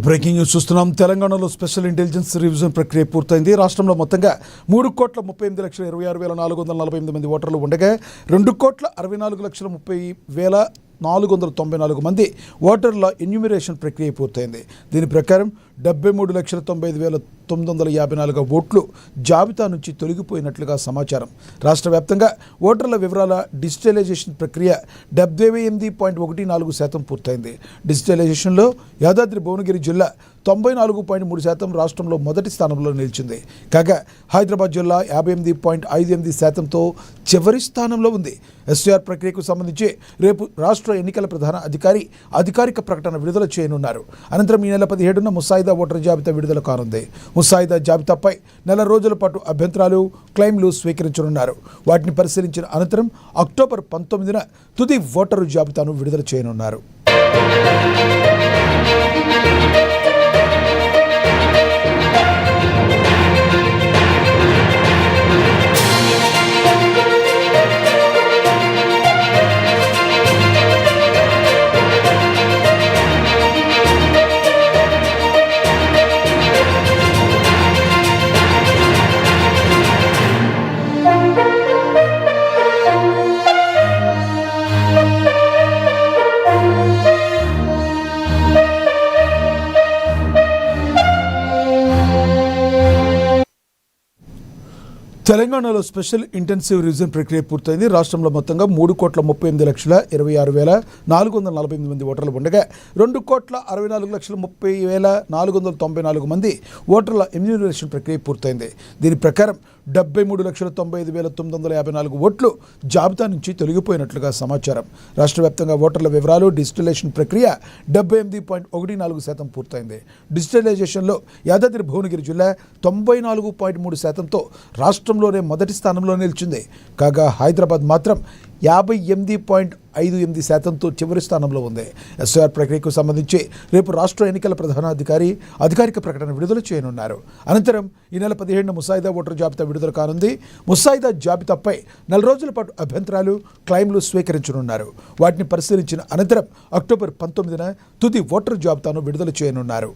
Breaking news చూస్తున్నాం. తెలంగాణలో special intelligence revision ప్రక్రియ పూర్తయింది. రాష్ట్రంలో మొత్తంగా 3,38,26,448 మంది ఓటర్లు ఉండగా 2,64,30,494 మంది ఓటర్ల ఎన్యూమరేషన్ ప్రక్రియ పూర్తయింది. దీని ప్రకారం 73,95,954 ఓట్లు జాబితా నుంచి తొలగిపోయినట్లుగా సమాచారం. రాష్ట్ర వ్యాప్తంగా ఓటర్ల వివరాల డిజిటలైజేషన్ ప్రక్రియ 78.14% పూర్తయింది. డిజిటలైజేషన్లో యాదాద్రి భువనగిరి జిల్లా 94.3% రాష్ట్రంలో మొదటి స్థానంలో నిలిచింది. కాగా హైదరాబాద్ జిల్లా 58.58%తో చివరి స్థానంలో ఉంది. ఎస్టీఆర్ ప్రక్రియకు సంబంధించి రేపు రాష్ట్ర ఎన్నికల ప్రధాన అధికారి అధికారిక ప్రకటన విడుదల చేయనున్నారు. అనంతరం ఈ నెల 17న ముసాయిదా ఓటర్ జాబితా విడుదల కానుంది. ముసాయిదా జాబితాపై నెల రోజుల పాటు అభ్యంతరాలు, క్లెయిమ్లు స్వీకరించనున్నారు. వాటిని పరిశీలించిన అనంతరం అక్టోబర్ 19న తుది ఓటరు జాబితాను విడుదల చేయనున్నారు. తెలంగాణలో స్పెషల్ ఇంటెన్సివ్ రివిజన్ ప్రక్రియ పూర్తయింది. రాష్ట్రంలో మొత్తంగా 3,38,26,448 మంది ఓటర్లు ఉండగా 2,64,30,494 మంది ఓటర్ల ఎన్యూమరేషన్ ప్రక్రియ పూర్తయింది. దీని ప్రకారం 73,95,954 ఓట్లు జాబితా నుంచి తొలగిపోయినట్లుగా సమాచారం. రాష్ట్ర వ్యాప్తంగా ఓటర్ల వివరాలు డిజిటలైజేషన్ ప్రక్రియ 78.14% పూర్తయింది. డిజిటలైజేషన్లో యాదాద్రి భువనగిరి జిల్లా 94.3%తో రాష్ట్రంలోనే మొదటి స్థానంలో నిలిచింది. కాగా హైదరాబాద్ మాత్రం 58.58%తో చివరి స్థానంలో ఉంది. ఎస్ఆర్ ప్రక్రియకు సంబంధించి రేపు రాష్ట్ర ఎన్నికల ప్రధాన అధికారి అధికారిక ప్రకటన విడుదల చేయనున్నారు. అనంతరం ఈ నెల 17న ముసాయిదా ఓటర్ జాబితా విడుదల కానుంది. ముసాయిదా జాబితాపై నెల రోజుల పాటు అభ్యంతరాలు, క్లెయిమ్లు స్వీకరించనున్నారు. వాటిని పరిశీలించిన అనంతరం అక్టోబర్ 19న తుది ఓటర్ జాబితాను విడుదల చేయనున్నారు.